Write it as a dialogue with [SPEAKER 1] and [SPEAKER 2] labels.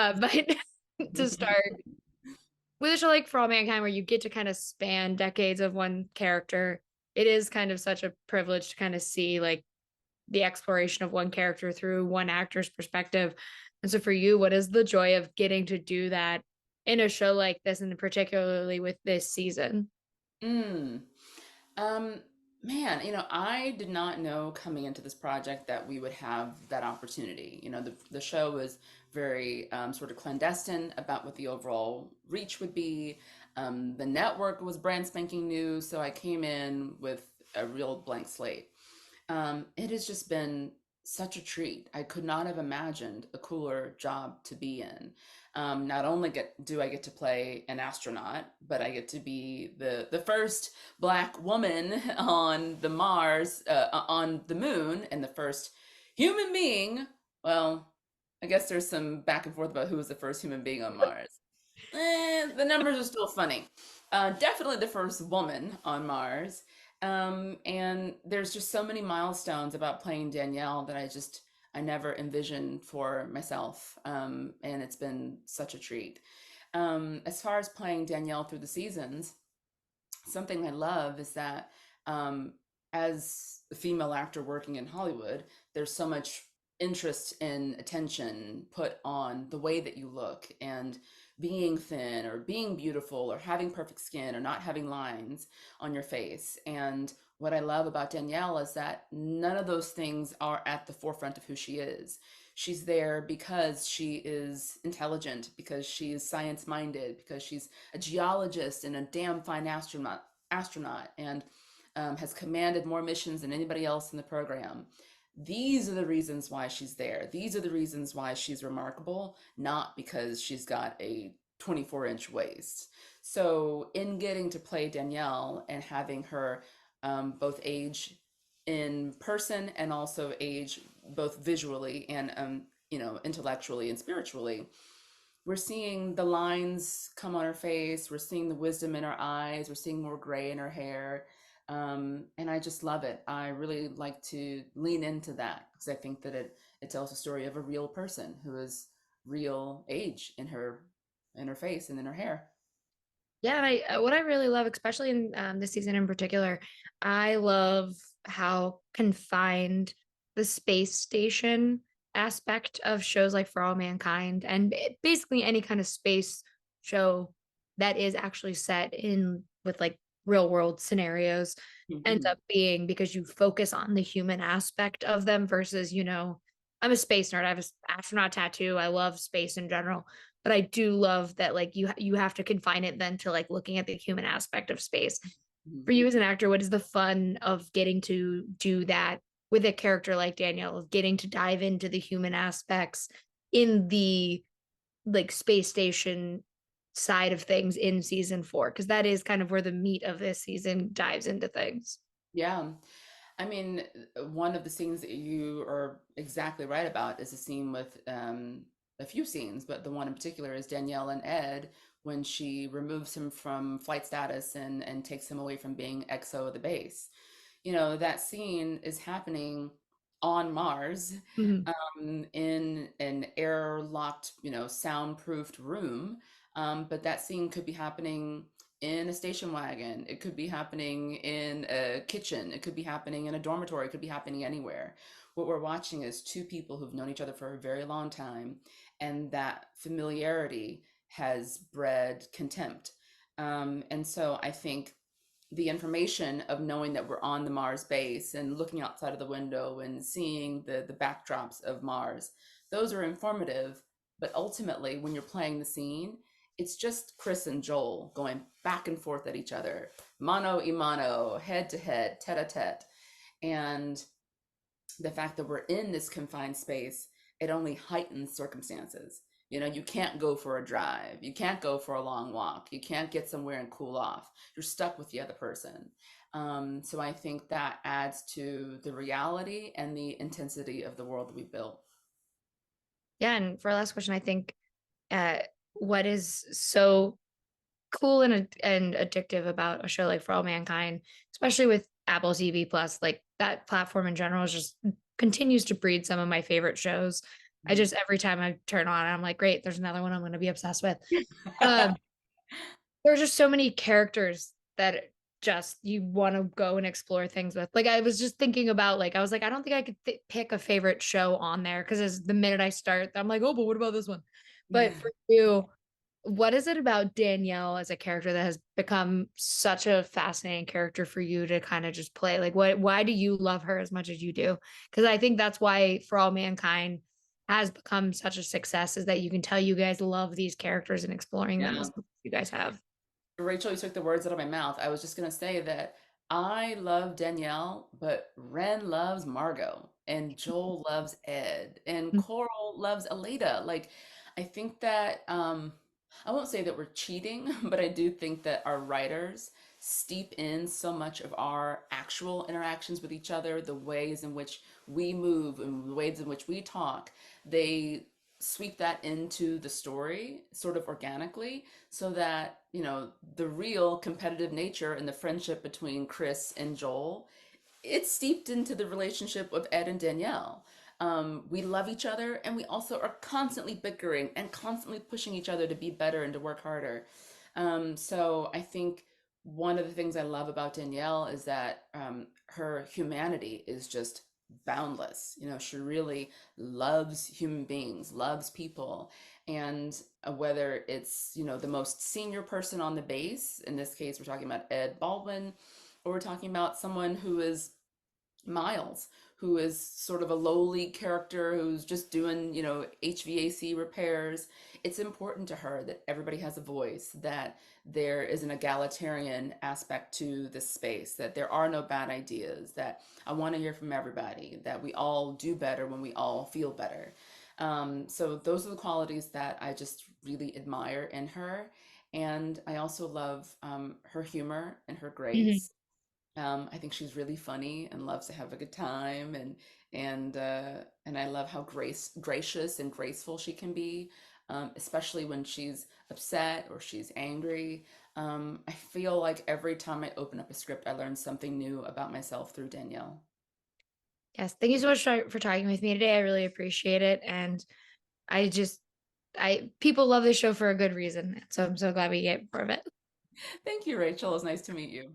[SPEAKER 1] But to start with a show like For All Mankind, where you get to kind of span decades of one character, it is kind of such a privilege to kind of see like the exploration of one character through one actor's perspective. And so for you, what is the joy of getting to do that in a show like this, and particularly with this season?
[SPEAKER 2] Mm. Um, Man, I did not know coming into this project that we would have that opportunity. The show was very sort of clandestine about what the overall reach would be. The network was brand spanking new, so I came in with a real blank slate. It has just been such a treat. I could not have imagined a cooler job to be in. Not only do I get to play an astronaut, but I get to be the first Black woman on the Mars, on the moon, and the first human being. Well, I guess there's some back and forth about who was the first human being on Mars. The numbers are still funny. Definitely the first woman on Mars. And there's just so many milestones about playing Danielle that I never envisioned for myself. And it's been such a treat. As far as playing Danielle through the seasons, something I love is that um, as a female actor working in Hollywood, there's so much interest and attention put on the way that you look and being thin or being beautiful or having perfect skin or not having lines on your face. And what I love about Danielle is that none of those things are at the forefront of who she is. She's there because she is intelligent, because she's science minded, because she's a geologist and a damn fine astronaut, and has commanded more missions than anybody else in the program. These are the reasons why she's there. These are the reasons why she's remarkable, not because she's got a 24-inch waist. So, in getting to play Danielle and having her both age in person and also age both visually and intellectually and spiritually, we're seeing the lines come on her face, we're seeing the wisdom in her eyes, we're seeing more gray in her hair. And I just love it. I really like to lean into that because I think that it tells a story of a real person who is real age in her face and in her hair.
[SPEAKER 1] Yeah, and what I really love, especially in this season in particular, I love how confined the space station aspect of shows like For All Mankind and basically any kind of space show that is actually set in with like real world scenarios ends
[SPEAKER 2] Mhm.
[SPEAKER 1] up being, because you focus on the human aspect of them versus, I'm a space nerd. I have an astronaut tattoo. I love space in general, but I do love that like you have to confine it then to like looking at the human aspect of space. For
[SPEAKER 2] Mhm.
[SPEAKER 1] you as an actor, what is the fun of getting to do that with a character like Danielle, of getting to dive into the human aspects in the like space station side of things in season 4? Because that is kind of where the meat of this season dives into things.
[SPEAKER 2] Yeah. I mean, one of the scenes that you are exactly right about is a scene with a few scenes, but the one in particular is Danielle and Ed when she removes him from flight status and takes him away from being XO of the base. That scene is happening on Mars,
[SPEAKER 1] Mhm.
[SPEAKER 2] in an airlocked, soundproofed room. But that scene could be happening in a station wagon. It could be happening in a kitchen. It could be happening in a dormitory. It could be happening anywhere. What we're watching is two people who've known each other for a very long time, and that familiarity has bred contempt. And so I think the information of knowing that we're on the Mars base and looking outside of the window and seeing the backdrops of Mars, those are informative. But ultimately, when you're playing the scene, it's just Chris and Joel going back and forth at each other, mano y mano, head to head, tete a tete. And the fact that we're in this confined space, it only heightens circumstances. You can't go for a drive. You can't go for a long walk. You can't get somewhere and cool off. You're stuck with the other person. So I think that adds to the reality and the intensity of the world that we built.
[SPEAKER 1] Yeah, and for our last question, I think what is so cool and addictive about a show like For All Mankind, especially with Apple TV Plus, like that platform in general is just continues to breed some of my favorite shows. I
[SPEAKER 2] Mhm.
[SPEAKER 1] just every time I turn on, I'm like, great, there's another one I'm gonna be obsessed with. Um, there's just so many characters that just you want to go and explore things with. Like I was just thinking about like I was like I don't think I could pick a favorite show on there because as the minute I start, I'm like, oh, but what about this one? But for you, what is it about Danielle as a character that has become such a fascinating character for you to kind of just play? Like, what? Why do you love her as much as you do? Because I think that's why For All Mankind has become such a success is that you can tell you guys love these characters and exploring them
[SPEAKER 2] Yeah.
[SPEAKER 1] as much as you guys have.
[SPEAKER 2] Rachel, you took the words out of my mouth. I was just going to say that I love Danielle, but Ren loves Margot, and Joel loves Ed, and Coral loves Alita. Like, I think that, I won't say that we're cheating, but I do think that our writers steep in so much of our actual interactions with each other, the ways in which we move and the ways in which we talk. They sweep that into the story sort of organically so that, the real competitive nature and the friendship between Krys and Joel, it's steeped into the relationship of Ed and Danielle. We love each other and we also are constantly bickering and constantly pushing each other to be better and to work harder. So I think one of the things I love about Danielle is that her humanity is just boundless. She really loves human beings, loves people. And whether it's, the most senior person on the base, in this case, we're talking about Ed Baldwin, or we're talking about someone who is Miles, who is sort of a lowly character who's just doing, HVAC repairs. It's important to her that everybody has a voice, that there is an egalitarian aspect to this space, that there are no bad ideas, that I want to hear from everybody, that we all do better when we all feel better. So those are the qualities that I just really admire in her. And I also love her humor and her
[SPEAKER 1] Mhm.
[SPEAKER 2] grace. I think she's really funny and loves to have a good time, and I love how gracious and graceful she can be, especially when she's upset or she's angry. I feel like every time I open up a script, I learn something new about myself through Danielle.
[SPEAKER 1] Yes, thank you so much for talking with me today. I really appreciate it, and I just I people love this show for a good reason, so I'm so glad we get more of it.
[SPEAKER 2] Thank you, Rachel. It's nice to meet you.